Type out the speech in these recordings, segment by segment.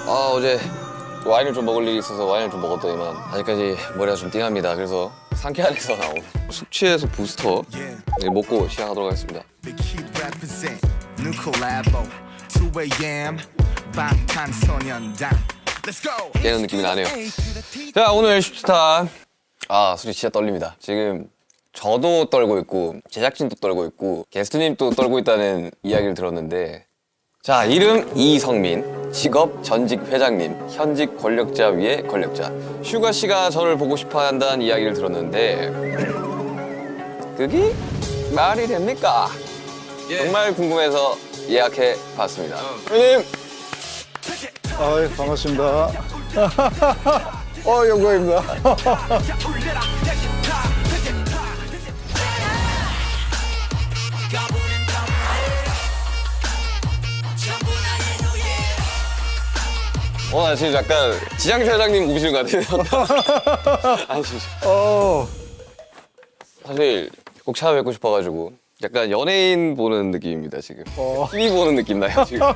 어제 와인을 좀 먹을 일이 있어서 와인을 좀 먹었더니만 아직까지 머리가 좀 띵합니다. 그래서 상쾌한에서 나온 숙취해소 부스터 먹고 시작하도록 하겠습니다. 깨는 느낌이 나네요. 자, 오늘 슈스타 솔직히 진짜 떨립니다. 지금 저도 떨고 있고 제작진도 떨고 있고 게스트님도 떨고 있다는 이야기를 들었는데, 자, 이름 이성민, 직업 전직 회장님, 현직 권력자 위에 권력자. 슈가 씨가 저를 보고 싶어 한다는 이야기를 들었는데 그게 말이 됩니까? 정말 궁금해서 예약해 봤습니다. 회장님! 반갑습니다. 영광입니다. 나 지금 약간 지장주 회장님 오시는 것 같아요. 아니, 진짜. 사실 꼭 찾아뵙고 싶어가지고 약간 연예인 보는 느낌입니다, 지금. TV 보는 느낌 나요, 지금.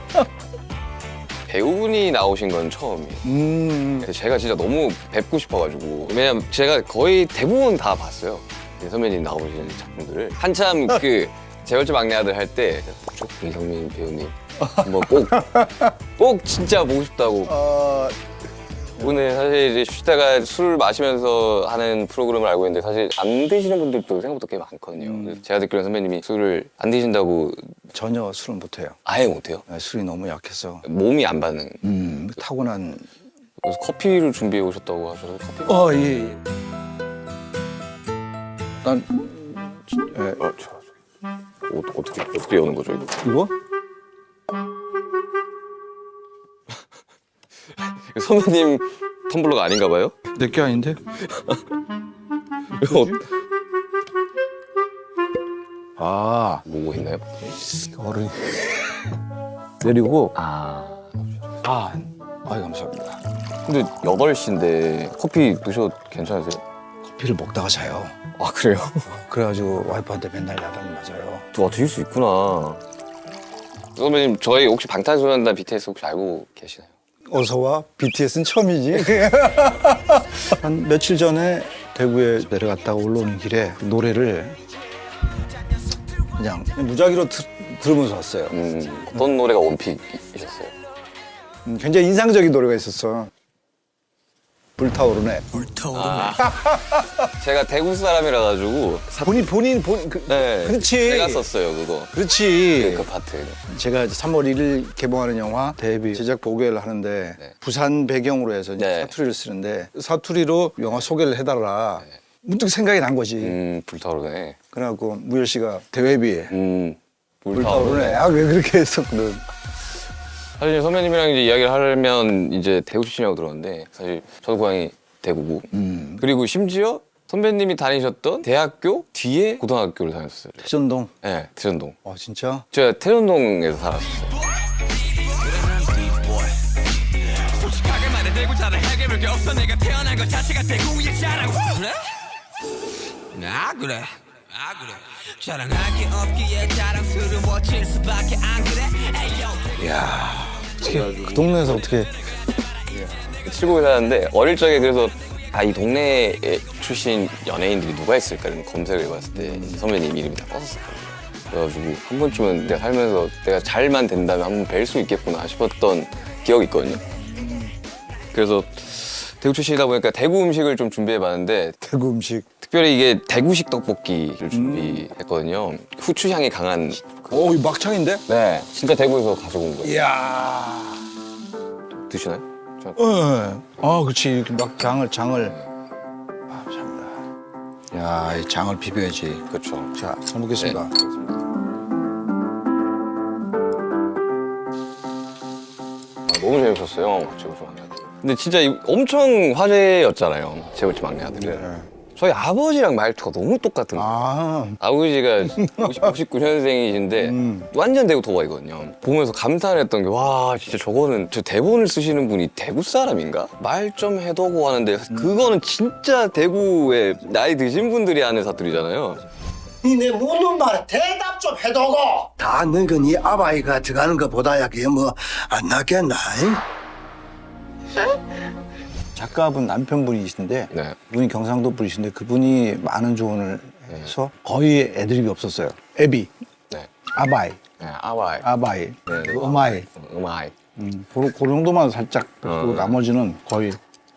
배우분이 나오신 건 처음이에요. 근데 제가 진짜 너무 뵙고 싶어가지고. 왜냐면 제가 거의 대부분 다 봤어요. 선배님 나오시는 작품들을. 한참 그 재벌집 막내 아들 할 때 이성민 배우님 한번 꼭 진짜 보고 싶다고. 오늘 사실 이제 슈타가 술 마시면서 하는 프로그램을 알고 있는데 사실 안 드시는 분들도 생각보다 꽤 많거든요. 그래서 제가 듣기로는 선배님이 술을 안 드신다고. 전혀 술은 못해요. 아예 못해요? 술이 너무 약해서. 몸이 안 받는. 타고난. 그래서 커피를 준비해 오셨다고 하셔서 커피. 예. 난 어떻게 여는 거죠, 이거? 이거? 선배님 텀블러가 아닌가 봐요? 내게 아닌데? 뭐고 있나요? 어른 내리고. 감사합니다. 근데 8시인데 커피 드셔도 괜찮으세요? 커피를 먹다가 자요. 아, 그래요? 그래가지고 와이프한테 맨날 야단 맞아요. 드실 수 있구나. 선배님, 저희 혹시 방탄소년단 BTS 혹시 알고 계시나요? 어서 와. BTS는 처음이지. 한 며칠 전에 대구에 내려갔다가 올라오는 길에 노래를 그냥 무작위로 들으면서 왔어요. 어떤 노래가 원픽이셨어요? 굉장히 인상적인 노래가 있었어. 불타오르네. 제가 대구 사람이라 가지고 본인 네, 그렇지. 제가 썼어요, 그거. 그렇지. 그 파트. 제가 이제 3월 1일 개봉하는 영화 데뷔 제작 보고회를 하는데 부산 배경으로 해서 이제 사투리를 쓰는데 사투리로 영화 소개를 해달라. 문득 생각이 난 거지. 불타오르네. 그래갖고 무열 씨가 대회비에 불타오르네. 왜 그렇게 했었거든. 사실 선배님이랑 이제 이야기를 하려면 이제 대구 출신이라고 들었는데 사실 저도 고향이 대구고 그리고 심지어 선배님이 다니셨던 대학교 뒤에 고등학교를 다녔어요. 태전동? 네, 태전동. 진짜? 제가 태전동에서 살았어요. 솔직하게 말해 대구 자랑 해결할 게 없어. 내가 태어난 것 자체가 대구의 자랑. 그래? 그래. 자랑할 게 없기에 자랑스러워질 수밖에 안 그래. 이야, 어떻게 그 동네에서 어떻게? 칠곡에 사는데 어릴 적에 그래서 이 동네에 출신 연예인들이 누가 있을까 이런 검색을 해봤을 때 선배님 이름이 다 떴었거든요. 그래가지고 한 번쯤은 내가 살면서 내가 잘만 된다면 한번 뵐 수 있겠구나 싶었던 기억이 있거든요. 그래서 대구 출신이다 보니까 대구 음식을 좀 준비해봤는데 대구 음식. 특별히 이게 대구식 떡볶이를 준비했거든요. 후추향이 강한. 이거 막창인데? 네, 진짜 대구에서 가지고 온 거예요. 이야. 드시나요? 그렇지. 이렇게 막 장을. 감사합니다. 야, 이 장을 비벼야지. 그렇죠. 자, 잘 먹겠습니다. 네. 너무 재밌었어요. 재벌집 막내 아들. 근데 진짜 엄청 화제였잖아요. 재벌집 막내 아들은. 네. 저희 아버지랑 말투가 너무 똑같은 거예요. 아버지가 59년생이신데 완전 대구 도박이거든요. 보면서 감탄을 했던 게 와, 진짜 저거는 저 대본을 쓰시는 분이 대구 사람인가? 말 좀 해도고 하는데 그거는 진짜 대구에 나이 드신 분들이 하는 사투리잖아요. 니내 묻는 말에 대답 좀 해도고. 다 늙은 이 아바이가 들어가는 것보다야 그게 뭐 안 낫겠나? 작가분 남편분이신데 네. 분이 경상도 분이신데 그분이 많은 조언을 해서 거의 애드립이 없었어요. 애비, 네. 아바이, 네, 아와이. 아바이, 네, 네. 어마이. 음아이. 그 정도만 살짝 듣고 나머지는 거의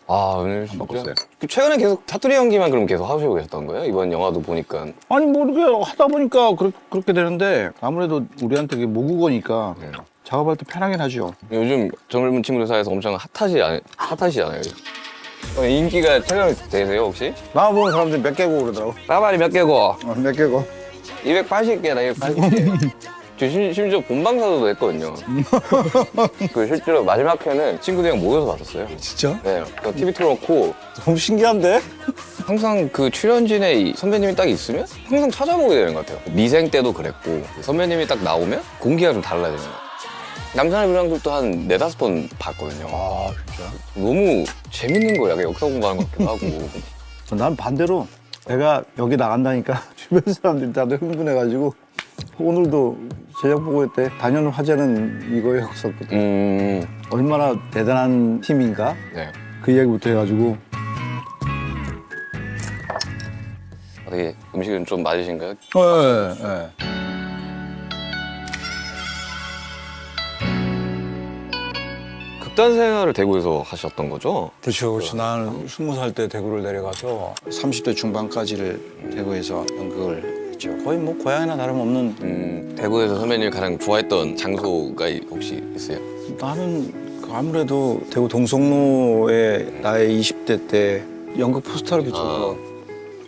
아, 오늘 진짜. 바꿨어요. 그 최근에 계속 사투리 연기만 그럼 계속 하시고 계셨던 거예요? 이번 영화도 보니까. 아니 뭐 이렇게 하다 보니까 그렇게 되는데 아무래도 우리한테 그게 모국어니까 작업할 때 편하긴 하죠. 요즘 젊은 친구들 사이에서 엄청 핫하시잖아요. 인기가 최근에 되세요, 혹시? 나 보는 사람들이 몇 개고 그러더라고. 따발이 몇 개고? 몇 개고. 280개나 280개. 저 심지어 본방사수도 했거든요. 그 실제로 마지막 회는 친구들이랑 모여서 봤었어요. 진짜? 네, 그 TV 틀어놓고 너무 신기한데? 항상 그 출연진에 이 선배님이 딱 있으면 항상 찾아보게 되는 것 같아요. 미생 때도 그랬고 선배님이 딱 나오면 공기가 좀 달라지는 것 같아요. 남산의 불량들도 한 4-5번 봤거든요. 아 진짜? 너무 재밌는 거야. 약간 역사 공부하는 것 같기도 하고. 난 반대로 내가 여기 나간다니까 주변 사람들이 다들 흥분해가지고 오늘도 제작 보고 때 단연 화제는 이거였었거든. 얼마나 대단한 팀인가 네. 그 이야기부터 해가지고 어떻게 음식은 좀 맞으신가요? 네. 극단 생활을 대구에서 하셨던 거죠? 그렇죠. 나는 20살 때 대구를 내려가서 30대 중반까지를 대구에서 연극을 했죠. 거의 뭐 고향이나 다름없는. 대구에서 선배님이 가장 좋아했던 장소가 혹시 있어요? 나는 아무래도 대구 동성로에 나의 20대 때 연극 포스터를 비춰서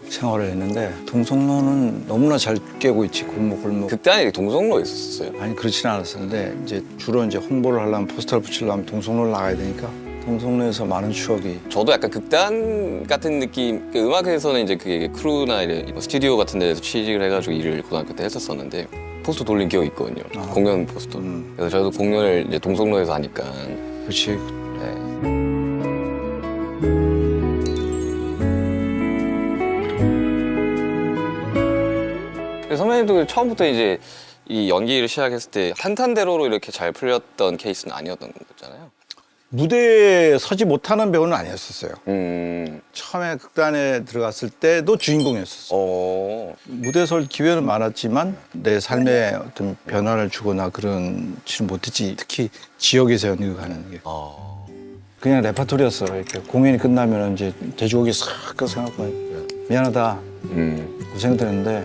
생활을 했는데 동성로는 너무나 잘 깨고 있지. 골목. 극단이 동성로에 있었어요. 아니 그렇지는 않았었는데 이제 주로 이제 홍보를 하려면 포스터를 붙이려면 동성로를 나가야 되니까 동성로에서 많은 추억이. 저도 약간 극단 같은 느낌. 그 음악에서는 이제 그게 크루나 이런 스튜디오 같은 데서 취직을 해가지고 일을 고등학교 때 했었었는데 포스터 돌린 기억이 있거든요. 공연 포스터. 그래서 저도 공연을 이제 동성로에서 하니까. 그렇지. 네. 선배님도 처음부터 이제 이 연기를 시작했을 때 탄탄대로로 이렇게 잘 풀렸던 케이스는 아니었던 거잖아요. 무대에 서지 못하는 배우는 아니었었어요. 음. 처음에 극단에 들어갔을 때도 주인공이었었어. 무대에 설 기회는 많았지만 내 삶에 어떤 변화를 주거나 그런지는 못했지. 특히 지역에서 연극하는 게. 그냥 레파토리였어. 이렇게 공연이 끝나면 이제 돼지고기 싹 생각하고 미안하다. 고생들 했는데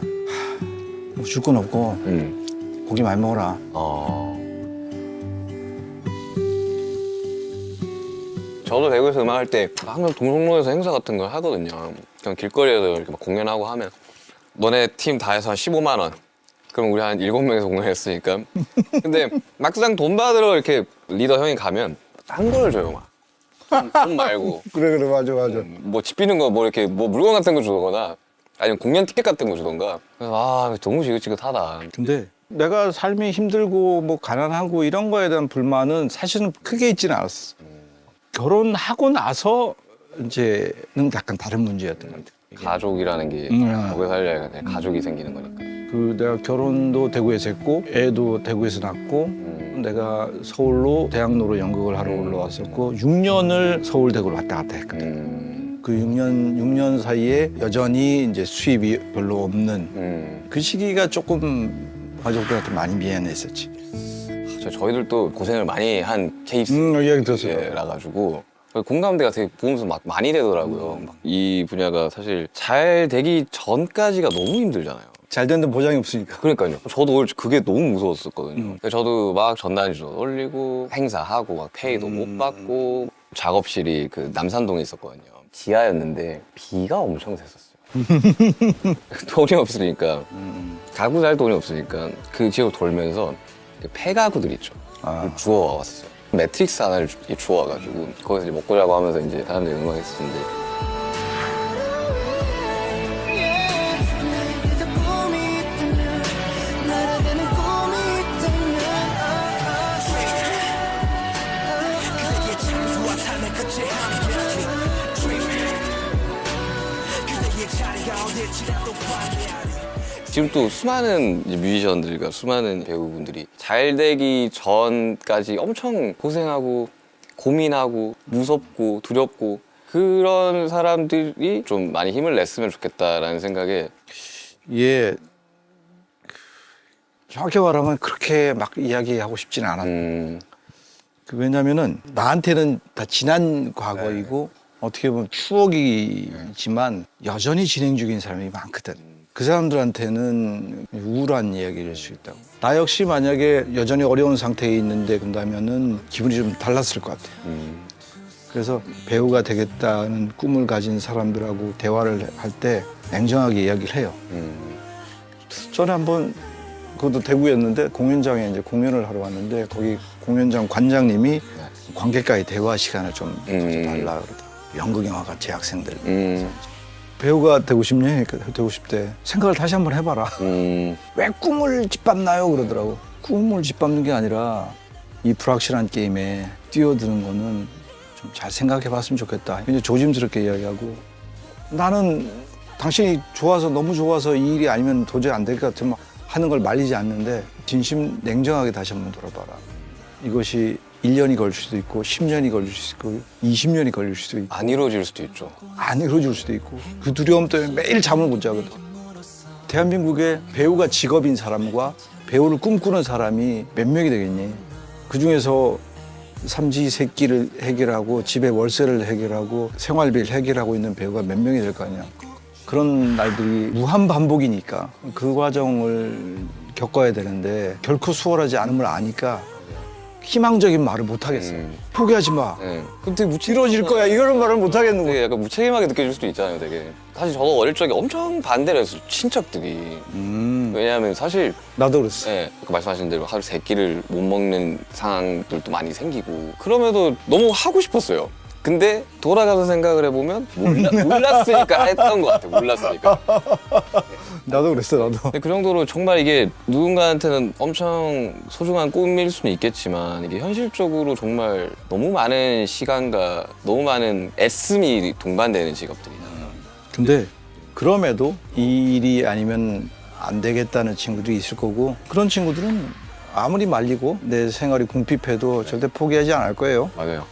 뭐 줄 건 없고 고기 많이 먹어라. 저도 대구에서 음악할 때 항상 동성로에서 행사 같은 걸 하거든요. 그냥 길거리에서 이렇게 막 공연하고 하면 너네 팀 다 해서 한 15만 원. 그럼 우리 한 7명에서 공연했으니까. 근데 막상 돈 받으러 이렇게 리더 형이 가면 딴 걸 줘요, 막. 돈 말고. 그래 맞아. 뭐 집비는 거 뭐 이렇게 뭐 물건 같은 거 주거나 아니면 공연 티켓 같은 거 주던가. 그래서 너무 지긋지긋하다. 근데 내가 삶이 힘들고 뭐 가난하고 이런 거에 대한 불만은 사실은 크게 있지는 않았어. 결혼하고 나서 이제는 약간 다른 문제였던 것 같아. 가족이라는 게 오래 살려야 돼. 가족이 생기는 거니까. 그 내가 결혼도 대구에서 했고 애도 대구에서 낳고 내가 서울로 대학로로 연극을 하러 올라왔었고 6년을 서울 대구를 왔다 갔다 했거든. 그 6년 사이에 여전히 이제 수입이 별로 없는 그 시기가 조금 가족들한테 많이 미안했었지. 저희들도 고생을 많이 한 케이스. 이야기 들었어요. 라 가지고 공감대가 되게 보면서 막 많이 되더라고요. 이 분야가 사실 잘 되기 전까지가 너무 힘들잖아요. 잘 되는 보장이 없으니까. 그러니까요. 저도 오히려 그게 너무 무서웠었거든요. 저도 막 전단지도 올리고 행사하고 막 페이도 못 받고 작업실이 그 남산동에 있었거든요. 지하였는데 비가 엄청 샜었어요. 돈이 없으니까 가구 살 돈이 없으니까 그 지역 돌면서 그 폐가구들 있죠. 주워왔어요. 매트릭스 하나를 주워와가지고 거기서 이제 먹고 자고 하면서 이제 사람들이 응원했었는데. 지금 또 수많은 이제 뮤지션들과 수많은 배우분들이 잘 되기 전까지 엄청 고생하고 고민하고 무섭고 두렵고 그런 사람들이 좀 많이 힘을 냈으면 좋겠다라는 생각에 예, 정확히 말하면 그렇게 막 이야기하고 싶지는 않았어요. 왜냐면은 나한테는 다 지난 과거이고 어떻게 보면 추억이지만 여전히 진행 중인 사람이 많거든. 그 사람들한테는 우울한 이야기를 할 수 있다고. 나 역시 만약에 여전히 어려운 상태에 있는데 그런다면은 기분이 좀 달랐을 것 같아요. 그래서 배우가 되겠다는 꿈을 가진 사람들하고 대화를 할 때 냉정하게 이야기를 해요. 전에 한번 그것도 대구였는데 공연장에 이제 공연을 하러 왔는데 거기 공연장 관장님이 관객과의 대화 시간을 좀 달라 그러더라고요. 연극영화과 재학생들. 배우가 되고 싶니? 그러니까 되고 싶대. 생각을 다시 한번 해봐라. 왜 꿈을 짓밟나요? 그러더라고. 꿈을 짓밟는 게 아니라 이 불확실한 게임에 뛰어드는 거는 좀 잘 생각해봤으면 좋겠다. 굉장히 조심스럽게 이야기하고 나는 당신이 좋아서 너무 좋아서 이 일이 아니면 도저히 안 될 것 같으면 하는 걸 말리지 않는데 진심 냉정하게 다시 한번 돌아봐라. 이것이 1년이 걸릴 수도 있고 10년이 걸릴 수도 있고 20년이 걸릴 수도 있고 안 이루어질 수도 있죠. 안 이루어질 수도 있고 그 두려움 때문에 매일 잠을 못 자거든. 대한민국에 배우가 직업인 사람과 배우를 꿈꾸는 사람이 몇 명이 되겠니? 그중에서 삼시세끼를 해결하고 집에 월세를 해결하고 생활비를 해결하고 있는 배우가 몇 명이 될 거 아니야. 그런 날들이 무한 반복이니까 그 과정을 겪어야 되는데 결코 수월하지 않음을 아니까 희망적인 말을 못 하겠어. 포기하지 마. 네. 그럼 되게 이루어질 거야. 이런 말을 못 하겠는 거야. 되게 약간 무책임하게 느껴질 수도 있잖아요, 되게. 사실 저도 어릴 적에 엄청 반대를 했어요, 친척들이. 왜냐하면 사실 나도 그랬어. 네, 아까 말씀하신 대로 하루 세 끼를 못 먹는 상황들도 많이 생기고 그럼에도 너무 하고 싶었어요. 근데 돌아가서 생각을 해보면 몰랐으니까 했던 것 같아요. 몰랐으니까. 나도 그랬어, 나도. 근데 그 정도로 정말 이게 누군가한테는 엄청 소중한 꿈일 수는 있겠지만 이게 현실적으로 정말 너무 많은 시간과 너무 많은 애씀이 동반되는 직업들이다. 근데 그럼에도 이 일이 아니면 안 되겠다는 친구들이 있을 거고 그런 친구들은 아무리 말리고 내 생활이 궁핍해도 절대 포기하지 않을 거예요. 맞아요.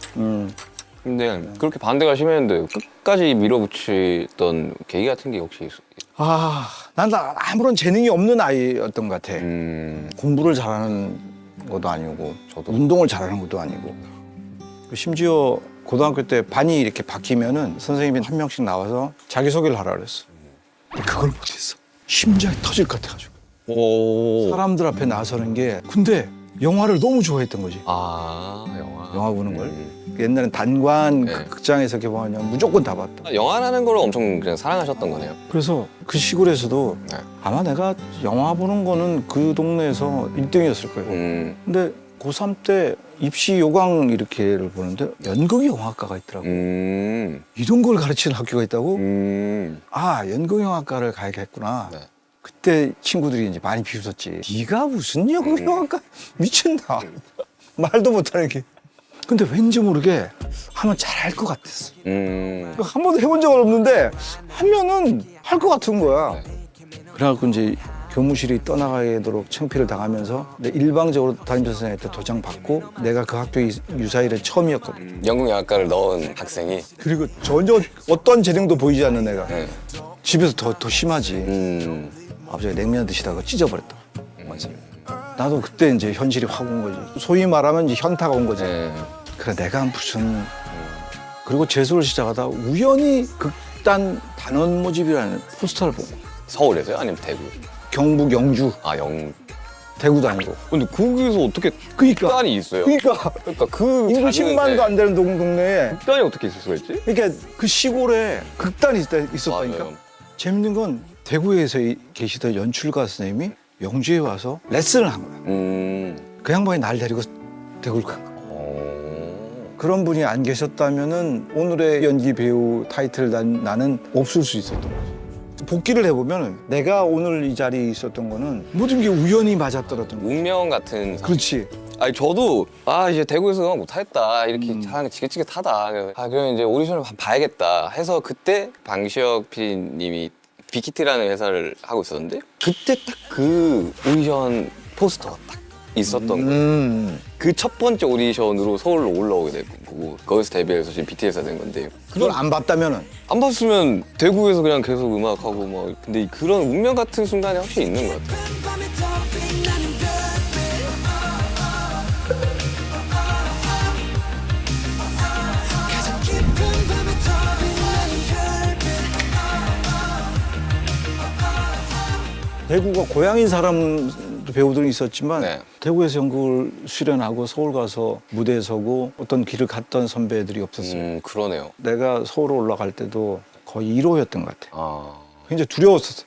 근데 그렇게 반대가 심했는데 끝까지 밀어붙이던 계기 같은 게 혹시 있어요? 난 아무런 재능이 없는 아이였던 것 같아. 공부를 잘하는 것도 아니고 저도. 운동을 잘하는 것도 아니고 심지어 고등학교 때 반이 이렇게 바뀌면은 선생님이 한 명씩 나와서 자기소개를 하라 그랬어. 근데 그걸 못했어. 심장이 터질 것 같아가지고. 사람들 앞에 나서는 게 근데 영화를 너무 좋아했던 거지. 영화 보는 걸. 옛날엔 단관 극장에서 개봉하면 무조건 다 봤다. 영화라는 걸 엄청 그냥 사랑하셨던 거네요. 그래서 그 시골에서도 아마 내가 영화 보는 거는 그 동네에서 1등이었을 거예요. 근데 고3 때 입시 요강 이렇게를 보는데 연극영화과가 있더라고. 이런 걸 가르치는 학교가 있다고? 연극영화과를 가야겠구나. 네. 그때 친구들이 이제 많이 비웃었지. 네가 무슨 연극영화과 미쳤나? 말도 못하는 게. 근데 왠지 모르게 하면 잘할 것 같았어. 한 번도 해본 적은 없는데 하면은 할 것 같은 거야. 그래갖고 이제 교무실이 떠나가도록 창피를 당하면서 일방적으로 담임 선생님한테 도장 받고 내가 그 학교 유사일에 처음이었거든. 연극영화과를 넣은 학생이. 그리고 전혀 어떤 재능도 보이지 않는 애가 네. 집에서 더 심하지. 아버지가 냉면 드시다가 찢어버렸다. 맞아. 나도 그때 이제 현실이 확 온 거지. 소위 말하면 이제 현타가 온 거지. 그래 내가 무슨 그리고 재수를 시작하다 우연히 극단 단원 모집이라는 포스터를 보고. 서울에서요? 아니면 대구? 경북 영주. 대구도 아니고. 근데 거기서 어떻게 그러니까. 극단이 있어요? 그러니까 그 인구 작은 10만도 안 되는 동네에 극단이 어떻게 있을 수가 있지? 그러니까 그 시골에 극단이 있었다니까. 맞아요. 재밌는 건 대구에서 계시던 연출가 선생님이 영주에 와서 레슨을 한 거야. 그 양반이 날 데리고 대구를 간 거야. 그런 분이 안 계셨다면은 오늘의 연기 배우 타이틀 나는 없을 수 있었던 거지. 복귀를 해보면 내가 오늘 이 자리에 있었던 거는 모든 게 우연히 맞아떨어졌던 거야. 운명 같은. 그렇지. 아니 저도 이제 대구에서 못하겠다 이렇게 하는 게 지긋지긋하다. 그럼 이제 오디션을 봐야겠다 해서 그때 방시혁 PD님이 빅히트라는 회사를 하고 있었는데 그때 딱 그 오디션 포스터가 딱 있었던 거예요. 그 첫 번째 오디션으로 서울로 올라오게 된 거고 거기서 데뷔해서 지금 BTS가 된 건데 그걸 안 봤다면은 안 봤으면 대구에서 그냥 계속 음악하고 막 근데 그런 운명 같은 순간이 확실히 있는 것 같아요. 대구가 고향인 사람도 배우들이 있었지만 네. 대구에서 연극을 수련하고 서울 가서 무대에 서고 어떤 길을 갔던 선배들이 없었어요. 그러네요. 내가 서울 올라갈 때도 거의 1호였던 것 같아요. 아, 굉장히 두려웠었어.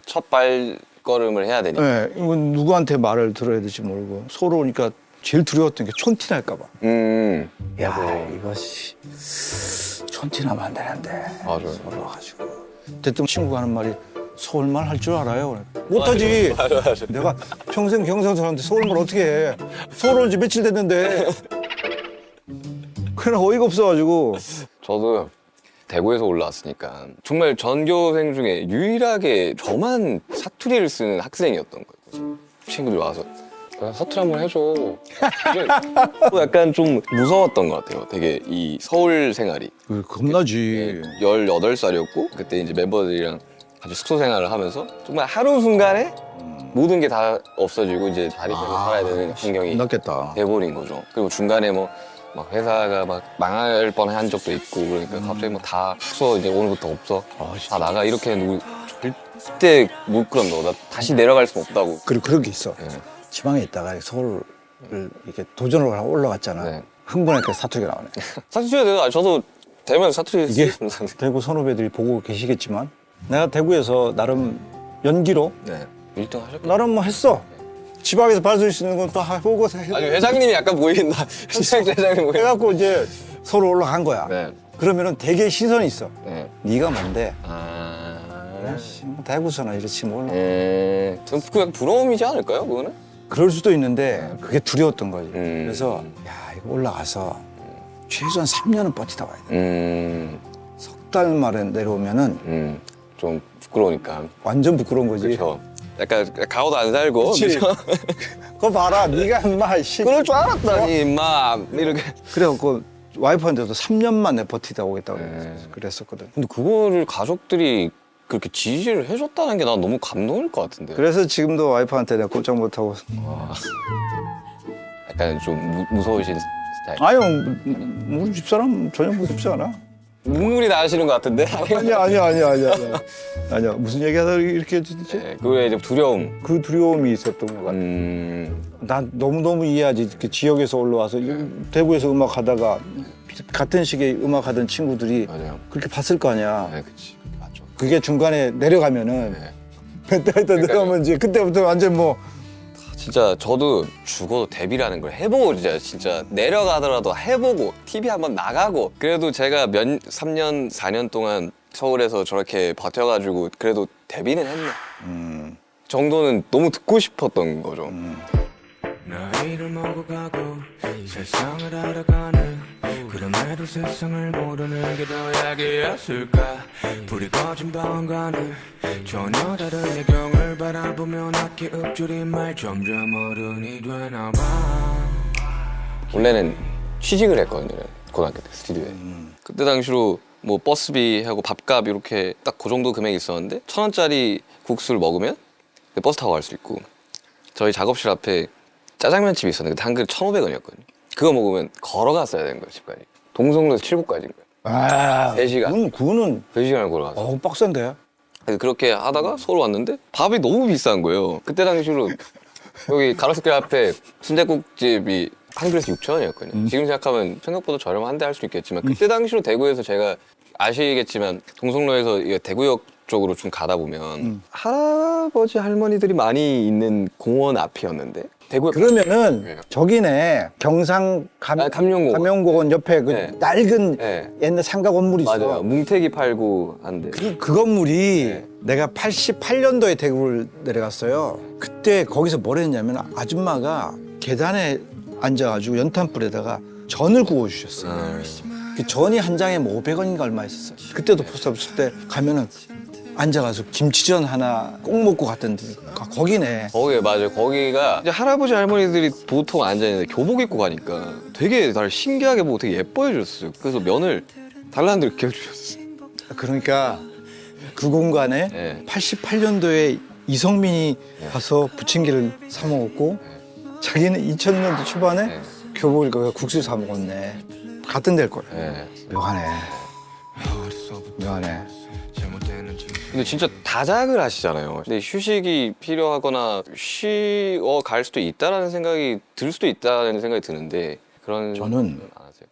첫 발걸음을 해야 되니까. 네, 이건 누구한테 말을 들어야 될지 모르고 서울 오니까 제일 두려웠던 게 촌티 날까 봐. 야, 이거 촌티 나면 안 되는데. 맞아요. 서울 와가지고. 대통령 친구가 하는 말이 서울말 할 줄 알아요? 그래. 못하지. 맞아. 내가 평생 경상 사람한테 서울말 어떻게 해. 서울 온 지 며칠 됐는데. 그냥 어이가 없어가지고. 저도 대구에서 올라왔으니까 정말 전교생 중에 유일하게 저만 사투리를 쓰는 학생이었던 거예요. 친구들이 와서 야, 사투리 한번 해줘. 이게 또 약간 좀 무서웠던 것 같아요. 되게 이 서울 생활이. 겁나지. 18살이었고 그때 이제 멤버들이랑 같이 숙소 생활을 하면서 정말 하루 순간에 모든 게 다 없어지고 이제 자립해서 살아야 되는 환경이 겁났겠다. 돼버린 거죠. 그리고 중간에 뭐 막 회사가 막 망할 뻔한 적도 있고 그러니까 갑자기 뭐 다 숙소 이제 오늘부터 없어. 다 나가 이렇게 누구 절대 못 그런 거. 나 다시 내려갈 수 없다고. 그리고 그런 게 있어. 네. 지방에 있다가 서울을 이렇게 도전을 하고 올라갔잖아. 네. 흥분하니까 사투리가 나오네. 사투리가 돼요. 저도 대면 사투리 이게 쓰겠습니다. 대구 선후배들이 보고 계시겠지만 내가 대구에서 나름 연기로 네. 1등 하셨고. 나름 뭐 했어. 지방에서 받을 수 있는 건 또 해보고 아니 회장님이 약간 보인다. 회장님 보인다. 해갖고 이제 서로 올라간 거야. 네. 그러면은 되게 시선이 있어. 네. 네가 뭔데? 아. 씨, 뭐 대구서나 이렇지 몰라. 좀 그냥 부러움이지 않을까요, 그거는? 그럴 수도 있는데 그게 두려웠던 거지. 음. 그래서 야 이거 올라가서 최소한 3년은 버티다 와야 돼. 석 달 만에 내려오면은 좀 부끄러우니까. 완전 부끄러운 거지. 그렇죠. 약간 가오도 안 살고. 그치. 그죠? 그거 봐라, 네가 인마 씨. 그럴 줄 알았다니, 임마. 이렇게. 그래갖고 와이프한테도 3년 만에 버티다 오겠다고 그랬었거든. 근데 그거를 가족들이 그렇게 지지를 해줬다는 게 난 너무 감동일 것 같은데. 그래서 지금도 와이프한테 내가 꼼짝 못하고. 약간 좀 무서우신 스타일. 아유, 우리 집사람 전혀 무섭지 않아. 눈물이 나시는 것 같은데? 아니야. 무슨 얘기하다 이렇게 해주지? 네, 그거에 이제 두려움. 그 두려움이 있었던 것 같아. 난 너무너무 이해하지. 이렇게 지역에서 올라와서 대구에서 음악하다가 같은 시기에 음악하던 친구들이 맞아요. 그렇게 봤을 거 아니야. 네, 그치. 맞죠. 그게 중간에 내려가면은 네. 몇 달 내려가면 이제 그때부터 완전 뭐 진짜 저도 죽어도 데뷔라는 걸 해보고 진짜 내려가더라도 해보고 TV 한번 나가고 그래도 제가 3년 4년 동안 서울에서 저렇게 버텨가지고 그래도 데뷔는 했네 정도는 너무 듣고 싶었던 거죠. 나이를 먹어가고 세상을 알아가는 그럼에도 세상을 모르는 게 더 약이었을까 불이 꺼진 방안가는 전혀 다른 야경을 바라보며 낮게 읊조린 말 점점 어른이 되나봐 원래는 취직을 했거든요. 고등학교 때 스튜디오에. 그때 당시로 뭐 버스비하고 밥값 이렇게 딱 그 정도 금액이 있었는데 1,000원짜리 국수를 먹으면 버스 타고 갈 수 있고 저희 작업실 앞에 짜장면집이 있었는데 그때 한 그릇 1,500원이었거든요. 그거 먹으면 걸어갔어야 되는 거예요, 집까지. 동성로에서 칠곡까지인 거예요. 아, 3시간. 그거는 3시간을 걸어가서. 빡센데. 그래서 그렇게 하다가 서울 왔는데 밥이 너무 비싼 거예요. 그때 당시로 여기 가로수길 앞에 순댓국집이 한 그릇에 6,000원이었거든요. 지금 생각하면 생각보다 저렴한데 할 수 있겠지만 그때 당시로 대구에서 제가 아시겠지만 동성로에서 대구역 쪽으로 좀 가다 보면 할아버지 할머니들이 많이 있는 공원 앞이었는데 대구역 그러면은 네. 저기네 경상 감룡공원. 감룡공원 옆에 그 네. 낡은 네. 옛날 상가 건물이 있어. 맞아요. 뭉태기 팔고 한데. 그 건물이 네. 내가 88년도에 대구를 내려갔어요. 그때 거기서 뭘 했냐면 아줌마가 계단에 앉아가지고 연탄불에다가 전을 구워주셨어요. 그 전이 한 장에 뭐 500원인가 얼마 있었어요. 그때도 포스트 없을 때 가면은 앉아가서 김치전 하나 꼭 먹고 갔던 데 거기네. 거기 맞아요. 거기가 이제 할아버지 할머니들이 보통 앉아있는데 교복 입고 가니까 되게 나를 신기하게 보고 되게 예뻐해 주셨어요. 그래서 면을 달라는 대로 이렇게 해주셨어요. 그러니까 그 공간에 네. 88년도에 이성민이 가서 부침개를 사 먹었고 자기는 2000년도 초반에 네. 교복을 입고 국수 사 먹었네. 같은 데일 거래. 네. 묘하네. 묘하네. 근데 진짜 다작을 하시잖아요. 근데 휴식이 필요하거나 쉬어 갈 수도 있다라는 생각이 들 수도 있다는 생각이 드는데 그런 저는 안 하세요?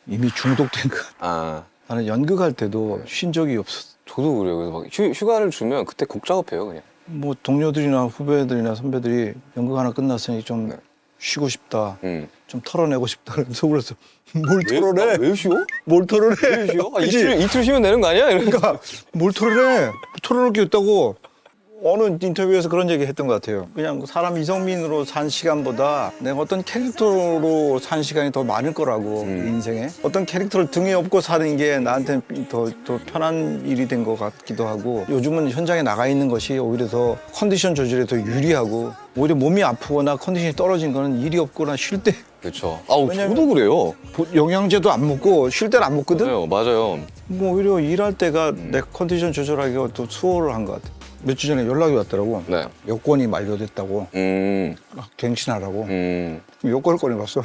이미 중독된 것 같아. 아 나는 연극할 때도 쉰 적이 없었어. 저도 그래요. 그래서 막 휴가를 주면 그때 곡 작업해요 그냥. 뭐 동료들이나 후배들이나 선배들이 연극 하나 끝났으니 좀 네. 쉬고 싶다. 좀 털어내고 싶다. 그래서 그래서 뭘 털어내? 왜 쉬어? 뭘 털어내? 왜 쉬어? 아, 그치? 이틀 쉬면 되는 거 아니야? 그러니까 뭘 털어내? 털어낼 게 있다고. 어느 인터뷰에서 그런 얘기 했던 것 같아요. 그냥 사람 이성민으로 산 시간보다 내가 어떤 캐릭터로 산 시간이 더 많을 거라고 인생에. 어떤 캐릭터를 등에 업고 사는 게 나한테는 더 편한 일이 된 것 같기도 하고 요즘은 현장에 나가 있는 것이 오히려 더 컨디션 조절에 더 유리하고 오히려 몸이 아프거나 컨디션이 떨어진 거는 일이 없거나 쉴 때 그렇죠. 아우 왜냐면- 저도 그래요. 영양제도 안 먹고 쉴 때는 안 먹거든. 네, 맞아요. 뭐 오히려 일할 때가 내 컨디션 조절하기가 또 수월을 한 것 같아. 몇 주 전에 연락이 왔더라고. 네. 여권이 만료됐다고. 음. 갱신하라고. 음. 여권을 꺼내봤어.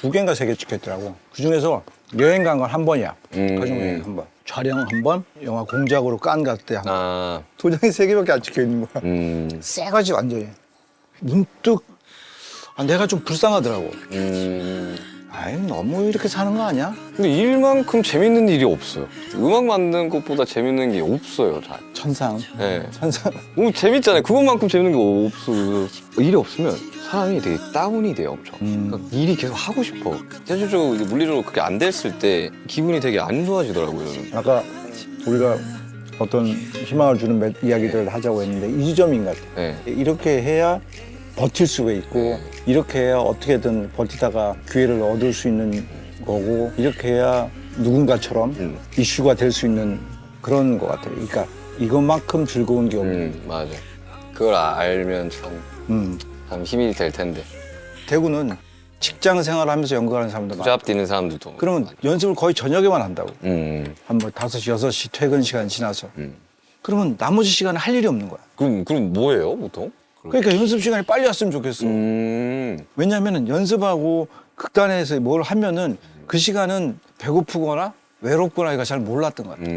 2개인가 3개 찍혔더라고. 그중에서 여행 간 건 한 번이야. 가족여행 한 번. 촬영 한 번, 영화 공작으로 깐 갈 때 한 번. 아. 도장이 3개밖에 안 찍혀 있는 거야. 새거지 완전히. 문득 내가 좀 불쌍하더라고. 아이 너무 이렇게 사는 거 아니야? 근데 일만큼 재밌는 일이 없어요. 음악 만드는 것보다 재밌는 게 없어요, 잘. 천상. 네. 천상. 너무 재밌잖아요. 그것만큼 재밌는 게 없어요. 일이 없으면 사람이 되게 다운이 돼요, 엄청. 그러니까 일이 계속 하고 싶어. 현실적으로, 물리적으로 그게 안 됐을 때 기분이 되게 안 좋아지더라고요, 저는. 아까 우리가 어떤 희망을 주는 이야기들을 하자고 했는데 이 지점인 것 같아. 네. 이렇게 해야 버틸 수가 있고 이렇게 해야 어떻게든 버티다가 기회를 얻을 수 있는 거고 이렇게 해야 누군가처럼 이슈가 될 수 있는 그런 것 같아요. 그러니까 이것만큼 즐거운 게 없는. 맞아. 그걸 알면 참 힘이 될 텐데. 대구는 직장 생활하면서 연극하는 사람들 많아. 부잡 뛰는 사람들도. 그러면 연습을 거의 저녁에만 한다고. 음. 한 뭐 5시, 6시 퇴근 시간 지나서. 그러면 나머지 시간에 할 일이 없는 거야. 그럼 뭐예요, 보통? 그러니까 연습 시간이 빨리 왔으면 좋겠어. 왜냐하면 연습하고 극단에서 뭘 하면은 그 시간은 배고프거나 외롭거나 이거 잘 몰랐던 것 같아.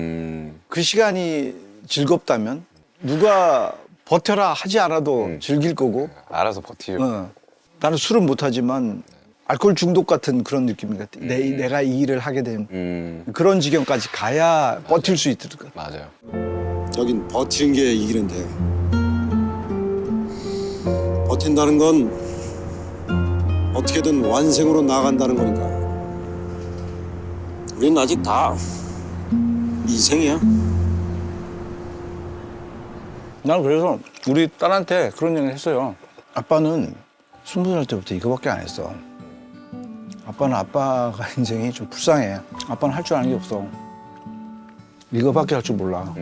그 시간이 즐겁다면 누가 버텨라 하지 않아도 즐길 거고. 알아서 버티려. 나는 술은 못하지만 알코올 중독 같은 그런 느낌 같아. 내가 이 일을 하게 된 그런 지경까지 가야 버틸 수 있더라고. 맞아요. 여긴 버티는 게 이기는 데요. 버틴다는 건 어떻게든 완생으로 나간다는 거니까. 우린 아직 다 미생이야. 나는 그래서 우리 딸한테 그런 얘기를 했어요. 아빠는 20살 때부터 이거밖에 안 했어. 아빠는 아빠가 인생이 좀 불쌍해. 아빠는 할 줄 아는 게 없어. 이거밖에 할 줄 몰라.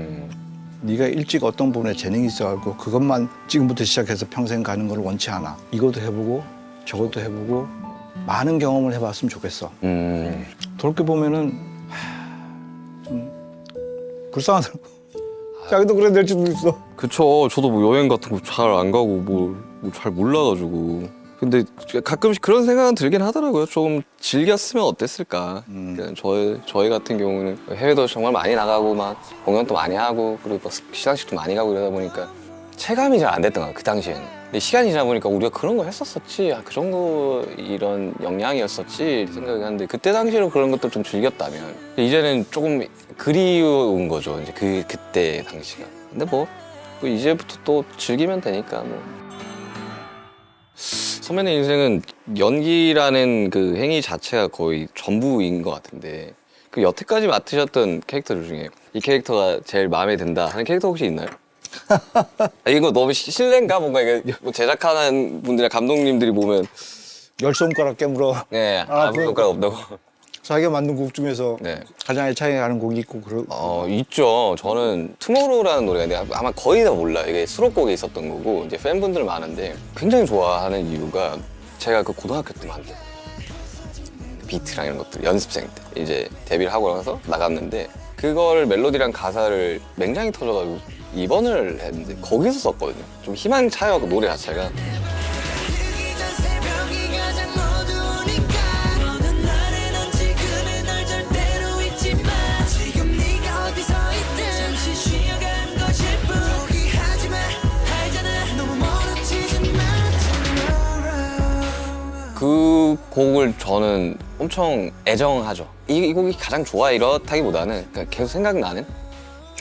네가 일찍 어떤 부분에 재능이 있어갖고 그것만 지금부터 시작해서 평생 가는 걸 원치 않아. 이것도 해보고 저것도 해보고 많은 경험을 해봤으면 좋겠어. 돌이켜보면은 좀 불쌍하더라고. 자기도 그래 될지도 있어. 그쵸. 저도 뭐 여행 같은 거 잘 안 가고 뭐 잘 몰라가지고. 근데 가끔씩 그런 생각은 들긴 하더라고요. 조금 즐겼으면 어땠을까. 그러니까 저희 같은 경우는 해외도 정말 많이 나가고 막 공연도 많이 하고 그리고 막 시상식도 많이 가고 이러다 보니까 체감이 잘 안 됐던 거야, 그 당시에는. 근데 시간이 지나 보니까 우리가 그런 거 했었었지. 그 정도 이런 역량이었었지 생각이 하는데 그때 당시로 그런 것도 좀 즐겼다면 이제는 조금 그리운 거죠. 이제 그때 당시가. 근데 뭐 이제부터 또 즐기면 되니까 뭐. 선배님 인생은 연기라는 그 행위 자체가 거의 전부인 것 같은데 그 여태까지 맡으셨던 캐릭터들 중에 이 캐릭터가 제일 마음에 든다 하는 캐릭터 혹시 있나요? 이거 너무 실례인가? 뭔가 이게 뭐 제작하는 분들이나 감독님들이 보면 열 손가락 깨물어. 네 아무 손가락 없다고. 자기가 만든 곡 중에서 네. 가장 애착이 가는 곡이 있고 있죠. 저는 투모로우라는 노래가 아마 거의 다 몰라요. 이게 수록곡에 있었던 거고 이제 팬분들 많은데 굉장히 좋아하는 이유가 제가 그 고등학교 때 만든 비트랑 이런 것들 연습생 때 이제 데뷔를 하고 나서 나갔는데 그걸 멜로디랑 가사를 맹장이 터져가지고 입원을 했는데 거기서 썼거든요. 좀 희망차요 그 노래 자체가. 그 곡을 저는 엄청 애정하죠. 이 곡이 가장 좋아 이렇다기보다는 그냥 계속 생각나는?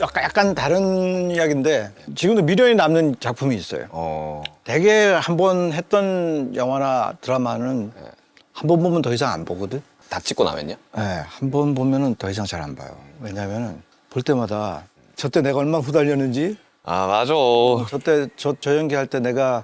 약간 다른 이야기인데 지금도 미련이 남는 작품이 있어요. 되게 한 번 했던 영화나 드라마는 한 번 보면 더 이상 안 보거든. 다 찍고 나면요? 네, 한 번 보면은 더 이상 잘 안 봐요. 왜냐면은 볼 때마다 저때 내가 얼마나 후달렸는지, 아 맞아. 저때 저 연기할 때 내가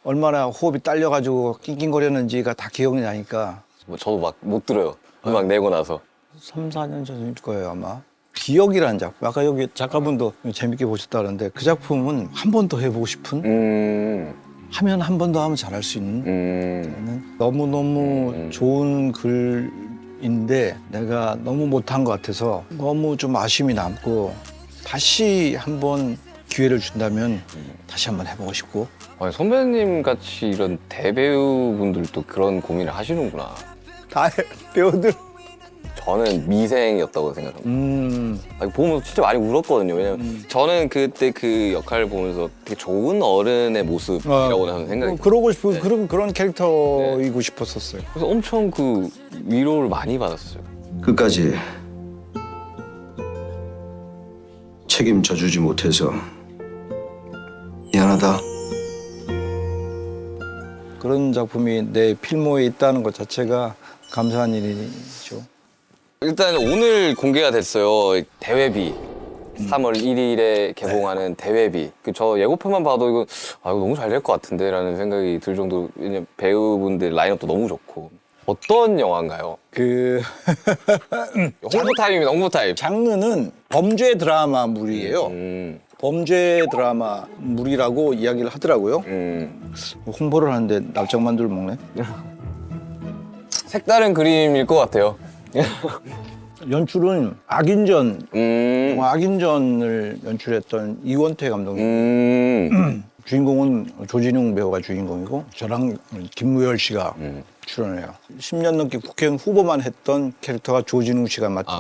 얼마나 호흡이 딸려가지고 낑낑거렸는지가 다 기억이 나니까. 뭐 저도 막 못 들어요. 음악 내고 나서. 3, 4년 전일 거예요 아마. 기억이라는 작품. 아까 여기 작가분도 재밌게 보셨다는데 그 작품은 한 번 더 해보고 싶은. 하면 한 번 더 하면 잘할 수 있는. 너무너무 좋은 글인데 내가 너무 못한 것 같아서 너무 좀 아쉬움이 남고 다시 한번 기회를 준다면 다시 한번 해보고 싶고. 아니, 선배님 같이 이런 대배우분들도 그런 고민을 하시는구나. 다 배우들. 저는 미생이었다고 생각합니다. 아니, 보면서 진짜 많이 울었거든요. 왜냐면 저는 그때 그 역할을 보면서 되게 좋은 어른의 모습이라고 저는 생각이 그러고 싶고 그런 캐릭터이고 싶었었어요. 그래서 엄청 그 위로를 많이 받았어요. 끝까지 책임져 주지 못해서 미안하다. 그런 작품이 내 필모에 있다는 것 자체가 감사한 일이죠. 일단 오늘 공개가 됐어요. 대회비. 3월 1일에 개봉하는 대회비. 저 예고편만 봐도 이거 너무 잘 될 것 같은데 라는 생각이 들 정도로 왜냐면 배우분들 라인업도 너무 좋고. 어떤 영화인가요? 홍보 타임입니다. 홍보 타임. 장르는 범죄 드라마물이에요. 범죄 드라마물이라고 이야기를 하더라고요. 홍보를 하는데 납작만두를 먹네. 색다른 그림일 것 같아요. 연출은 악인전, 영화 악인전을 연출했던 이원태 감독님. 주인공은 조진웅 배우가 주인공이고 저랑 김무열 씨가 출연해요. 10년 넘게 국회의원 후보만 했던 캐릭터가 조진웅 씨가 맡은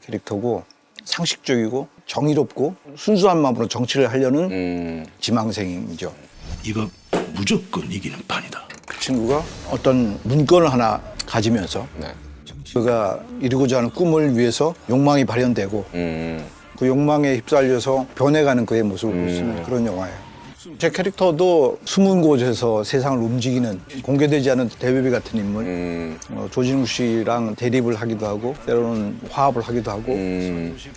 캐릭터고 상식적이고 정의롭고 순수한 마음으로 정치를 하려는 지망생이죠. 이거 무조건 이기는 판이다. 그 친구가 어떤 문건을 하나 가지면서 네. 그가 이루고자 하는 꿈을 위해서 욕망이 발현되고 그 욕망에 휩쓸려서 변해가는 그의 모습을 볼 수 있는 그런 영화예요. 제 캐릭터도 숨은 곳에서 세상을 움직이는 공개되지 않은 대배비 같은 인물. 조진웅 씨랑 대립을 하기도 하고 때로는 화합을 하기도 하고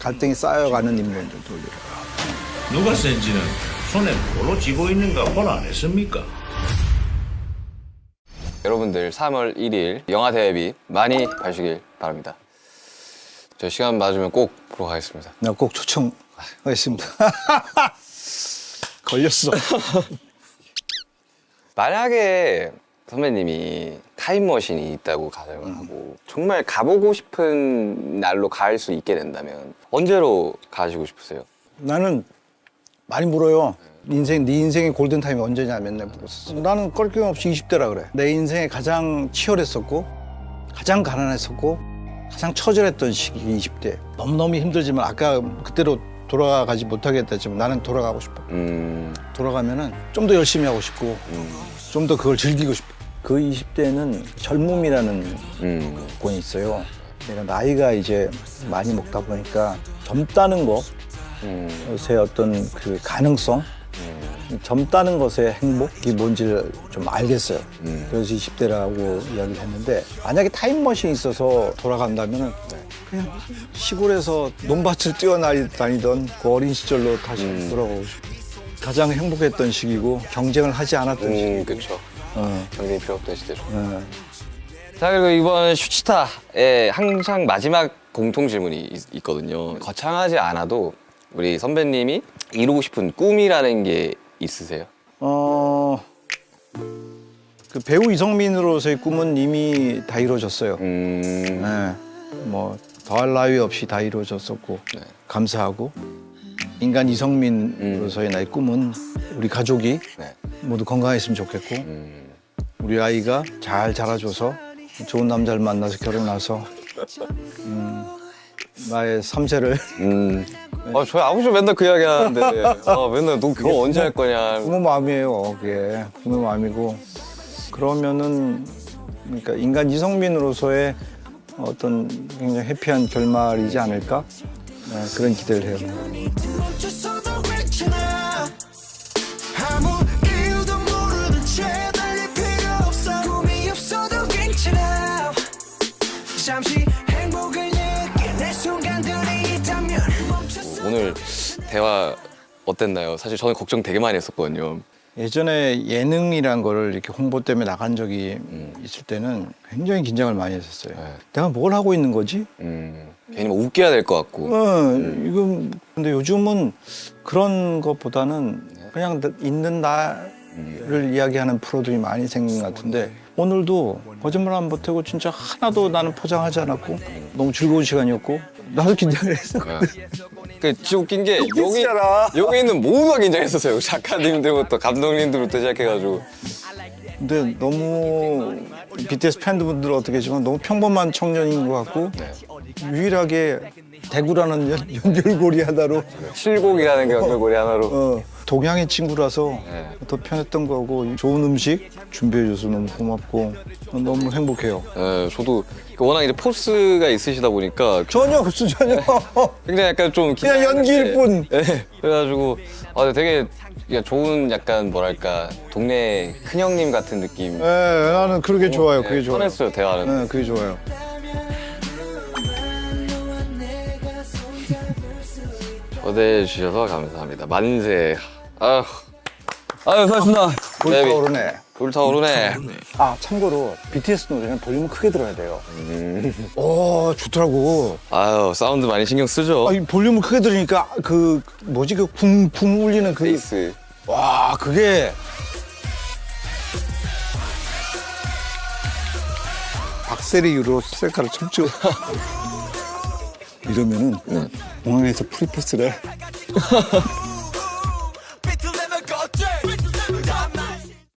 갈등이 쌓여가는 인물들도. 누가 센지는 손에 뭘로 쥐고 있는가 본 안 했습니까? 여러분들 3월 1일 영화 대회비 많이 봐주시길 바랍니다. 저 시간 맞으면 꼭 보러 가겠습니다. 내가 꼭 초청하겠습니다. 걸렸어. 만약에 선배님이 타임머신이 있다고 가정을 하고 정말 가보고 싶은 날로 갈 수 있게 된다면 언제로 가시고 싶으세요? 나는 많이 물어요. 네 인생의 골든타임이 언제냐 맨날 물었어. 나는 껄낌없이 20대라 그래. 내 인생에 가장 치열했었고 가장 가난했었고 가장 처절했던 시기 20대. 너무너무 힘들지만 아까 그때로 돌아가지 못하겠다 했지만 나는 돌아가고 싶어. 돌아가면은 좀 더 열심히 하고 싶고 좀 더 그걸 즐기고 싶어. 그 20대는 젊음이라는 조건이 있어요. 내가 나이가 이제 많이 먹다 보니까 젊다는 것의 어떤 그 가능성, 젊다는 것의 행복이 뭔지를 좀 알겠어요. 그래서 20대라고 이야기를 했는데 만약에 타임머신이 있어서 돌아간다면은 그냥 시골에서 논밭을 뛰어다니던 그 어린 시절로 다시 돌아가고 싶어요. 가장 행복했던 시기고 경쟁을 하지 않았던 시기고. 그렇죠. 경쟁이 필요 없던 시대로. 자, 그리고 이번 슈치타에 항상 마지막 공통 질문이 있거든요. 거창하지 않아도 우리 선배님이 이루고 싶은 꿈이라는 게 있으세요? 그 배우 이성민으로서의 꿈은 이미 다 이루어졌어요. 음. 뭐 더할 나위 없이 다 이루어졌었고 네. 감사하고 인간 이성민으로서의 나의 꿈은 우리 가족이 네. 모두 건강했으면 좋겠고 우리 아이가 잘 자라줘서 좋은 남자를 만나서 결혼해서 나의 3세를 저희 아버지 맨날 그 이야기 하는데 맨날 너 결혼 언제 할 거냐. 부모 마음이에요. 그게 부모 마음이고 그러면은 그러니까 인간 이성민으로서의 어떤 굉장히 해피한 결말이지 않을까 그런 기대를 해요. 멈췄어도 괜찮아 아무 이유도 모르는 채 달릴 필요 없어 꿈이 없어도 괜찮아 잠시 행복을 느끼는 순간들이 있다면 오늘 대화 어땠나요? 사실 저는 걱정 되게 많이 했었거든요. 예전에 예능이란 거를 이렇게 홍보 때문에 나간 적이 있을 때는 굉장히 긴장을 많이 했었어요. 네. 내가 뭘 하고 있는 거지? 괜히 뭐 웃겨야 될 것 같고. 이건 근데 요즘은 그런 것보다는 그냥 있는 나를 이야기하는 프로들이 많이 생긴 것 같은데 오늘도 거짓말 안 보태고 진짜 하나도 나는 포장하지 않았고 너무 즐거운 시간이었고 나도 긴장을 했어. 그 진짜 웃긴 게 여기 있는 모두가 긴장했었어요. 작가님들부터 감독님들부터 시작해가지고. 근데 너무 BTS 팬분들은 어떻게 했지만 너무 평범한 청년인 것 같고 유일하게 대구라는 연결고리 하나로 칠곡이라는 게 연결고리 하나로. 동양의 친구라서 더 편했던 거고 좋은 음식 준비해줘서 너무 고맙고 너무 행복해요. 네, 저도 워낙 이제 포스가 있으시다 보니까 전혀 없어 전혀. 굉장히 약간 좀 그냥 연기일 뿐. 네, 그래가지고 되게 좋은 약간 뭐랄까 동네 큰형님 같은 느낌. 네, 나는 그게 좋아요. 그게 좋아요. 편했어요 대화는. 네, 그게 좋아요. 초대해 주셔서 감사합니다. 만세. 아유 수고하셨습니다. 불타오르네. 불타오르네. 아 참고로 BTS 노래는 볼륨을 크게 들어야 돼요. 오 좋더라고. 아유 사운드 많이 신경 쓰죠. 이 볼륨을 크게 들으니까 그 뭐지 그 쿵쿵 울리는 그 베이스. 와 그게 박세리 유로 셀카를 춤추 이러면은 공항에서 프리패스를